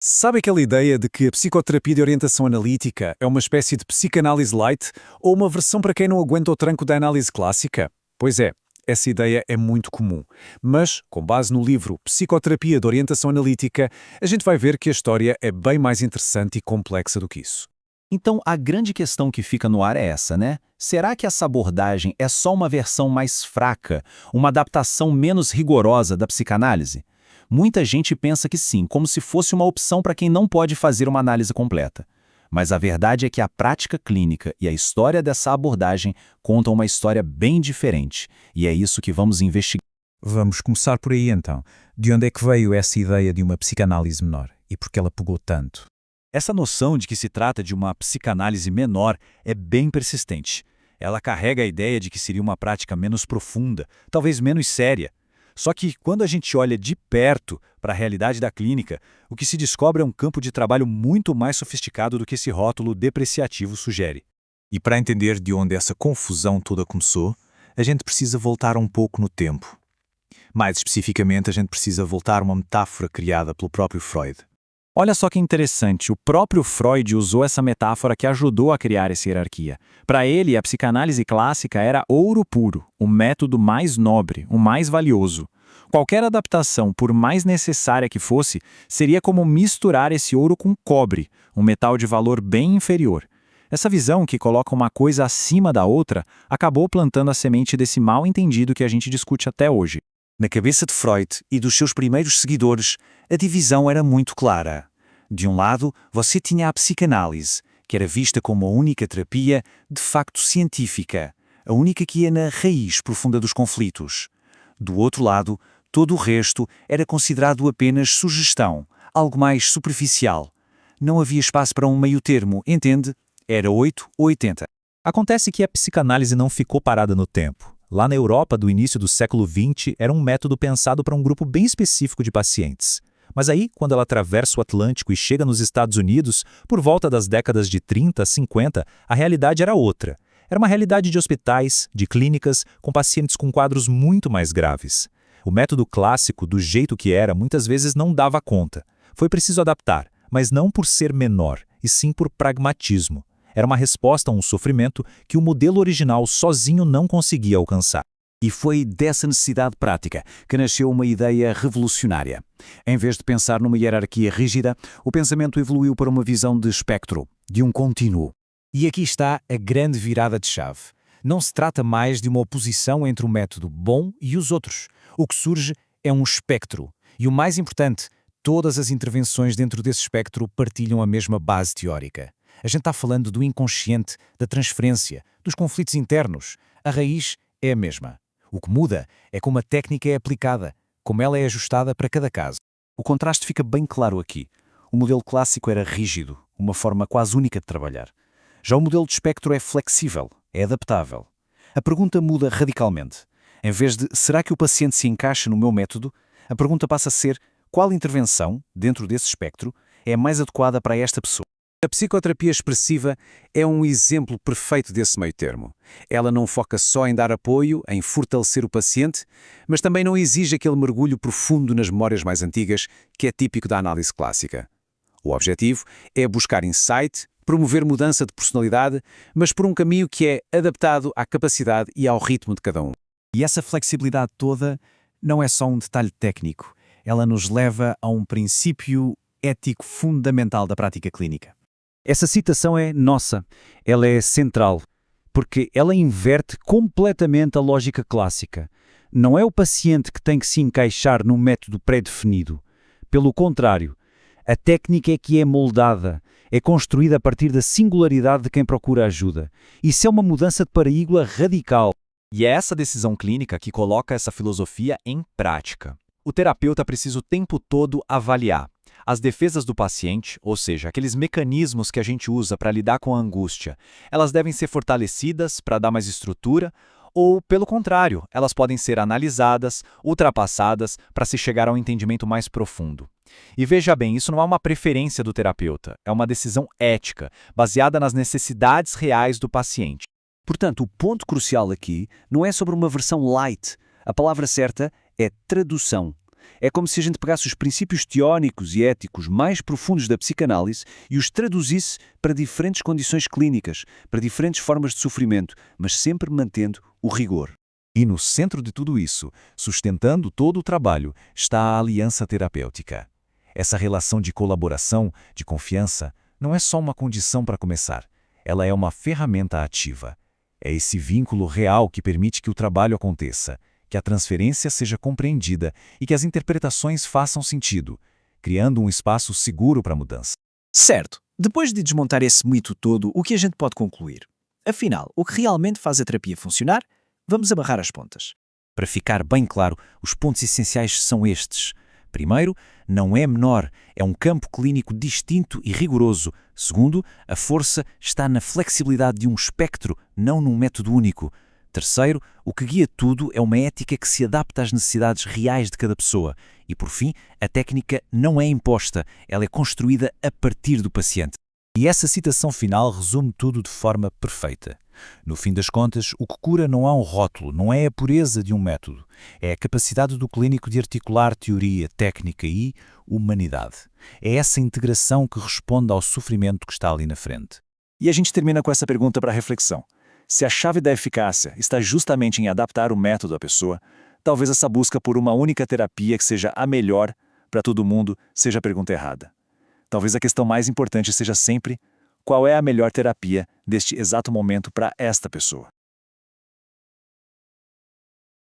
Sabe aquela ideia de que a psicoterapia de orientação analítica é uma espécie de psicanálise light ou uma versão para quem não aguenta o tranco da análise clássica? Pois é, essa ideia é muito comum. Mas, com base no livro Psicoterapia de Orientação Analítica, a gente vai ver que a história é bem mais interessante e complexa do que isso. Então, a grande questão que fica no ar é essa, né? Será que essa abordagem é só uma versão mais fraca, uma adaptação menos rigorosa da psicanálise? Muita gente pensa que sim, como se fosse uma opção para quem não pode fazer uma análise completa. Mas a verdade é que a prática clínica e a história dessa abordagem contam uma história bem diferente, e é isso que vamos investigar. Vamos começar por aí então. De onde é que veio essa ideia de uma psicanálise menor? E por que ela pegou tanto? Essa noção de que se trata de uma psicanálise menor é bem persistente. Ela carrega a ideia de que seria uma prática menos profunda, talvez menos séria. Só que, quando a gente olha de perto para a realidade da clínica, o que se descobre é um campo de trabalho muito mais sofisticado do que esse rótulo depreciativo sugere. E para entender de onde essa confusão toda começou, a gente precisa voltar um pouco no tempo. Mais especificamente, a gente precisa voltar a uma metáfora criada pelo próprio Freud. Olha só que interessante, o próprio Freud usou essa metáfora que ajudou a criar essa hierarquia. Para ele, a psicanálise clássica era ouro puro, o método mais nobre, o mais valioso. Qualquer adaptação, por mais necessária que fosse, seria como misturar esse ouro com cobre, um metal de valor bem inferior. Essa visão, que coloca uma coisa acima da outra, acabou plantando a semente desse mal-entendido que a gente discute até hoje. Na cabeça de Freud e dos seus primeiros seguidores, a divisão era muito clara. De um lado, você tinha a psicanálise, que era vista como a única terapia de facto científica, a única que ia na raiz profunda dos conflitos. Do outro lado, todo o resto era considerado apenas sugestão, algo mais superficial. Não havia espaço para um meio-termo, entende? Era 8 ou 80. Acontece que a psicanálise não ficou parada no tempo. Lá na Europa do início do século XX, era um método pensado para um grupo bem específico de pacientes. Mas aí, quando ela atravessa o Atlântico e chega nos Estados Unidos, por volta das décadas de 30 a 50, a realidade era outra. Era uma realidade de hospitais, de clínicas, com pacientes com quadros muito mais graves. O método clássico, do jeito que era, muitas vezes não dava conta. Foi preciso adaptar, mas não por ser menor, e sim por pragmatismo. Era uma resposta a um sofrimento que o modelo original sozinho não conseguia alcançar. E foi dessa necessidade prática que nasceu uma ideia revolucionária. Em vez de pensar numa hierarquia rígida, o pensamento evoluiu para uma visão de espectro, de um contínuo. E aqui está a grande virada de chave. Não se trata mais de uma oposição entre o método bom e os outros. O que surge é um espectro. E o mais importante, todas as intervenções dentro desse espectro partilham a mesma base teórica. A gente está falando do inconsciente, da transferência, dos conflitos internos. A raiz é a mesma. O que muda é como a técnica é aplicada, como ela é ajustada para cada caso. O contraste fica bem claro aqui. O modelo clássico era rígido, uma forma quase única de trabalhar. Já o modelo de espectro é flexível, é adaptável. A pergunta muda radicalmente. Em vez de será que o paciente se encaixa no meu método, a pergunta passa a ser qual intervenção, dentro desse espectro, é mais adequada para esta pessoa. A psicoterapia expressiva é um exemplo perfeito desse meio-termo. Ela não foca só em dar apoio, em fortalecer o paciente, mas também não exige aquele mergulho profundo nas memórias mais antigas que é típico da análise clássica. O objetivo é buscar insight, promover mudança de personalidade, mas por um caminho que é adaptado à capacidade e ao ritmo de cada um. E essa flexibilidade toda não é só um detalhe técnico. Ela nos leva a um princípio ético fundamental da prática clínica. Essa citação é nossa, ela é central, porque ela inverte completamente a lógica clássica. Não é o paciente que tem que se encaixar num método pré-definido. Pelo contrário, a técnica é que é moldada, é construída a partir da singularidade de quem procura ajuda. Isso é uma mudança de paradigma radical. E é essa decisão clínica que coloca essa filosofia em prática. O terapeuta precisa o tempo todo avaliar as defesas do paciente, ou seja, aqueles mecanismos que a gente usa para lidar com a angústia. Elas devem ser fortalecidas para dar mais estrutura ou, pelo contrário, elas podem ser analisadas, ultrapassadas para se chegar a um entendimento mais profundo. E veja bem, isso não é uma preferência do terapeuta, é uma decisão ética, baseada nas necessidades reais do paciente. Portanto, o ponto crucial aqui não é sobre uma versão light. A palavra certa é tradução. É como se a gente pegasse os princípios teóricos e éticos mais profundos da psicanálise e os traduzisse para diferentes condições clínicas, para diferentes formas de sofrimento, mas sempre mantendo o rigor. E no centro de tudo isso, sustentando todo o trabalho, está a aliança terapêutica. Essa relação de colaboração, de confiança, não é só uma condição para começar. Ela é uma ferramenta ativa. É esse vínculo real que permite que o trabalho aconteça, que a transferência seja compreendida e que as interpretações façam sentido, criando um espaço seguro para a mudança. Certo. Depois de desmontar esse mito todo, o que a gente pode concluir? Afinal, o que realmente faz a terapia funcionar? Vamos amarrar as pontas. Para ficar bem claro, os pontos essenciais são estes. Primeiro, não é menor, é um campo clínico distinto e rigoroso. Segundo, a força está na flexibilidade de um espectro, não num método único. Terceiro, o que guia tudo é uma ética que se adapta às necessidades reais de cada pessoa. E, por fim, a técnica não é imposta, ela é construída a partir do paciente. E essa citação final resume tudo de forma perfeita. No fim das contas, o que cura não é um rótulo, não é a pureza de um método. É a capacidade do clínico de articular teoria, técnica e humanidade. É essa integração que responde ao sofrimento que está ali na frente. E a gente termina com essa pergunta para reflexão. Se a chave da eficácia está justamente em adaptar o método à pessoa, talvez essa busca por uma única terapia que seja a melhor para todo mundo seja a pergunta errada. Talvez a questão mais importante seja sempre: qual é a melhor terapia deste exato momento para esta pessoa?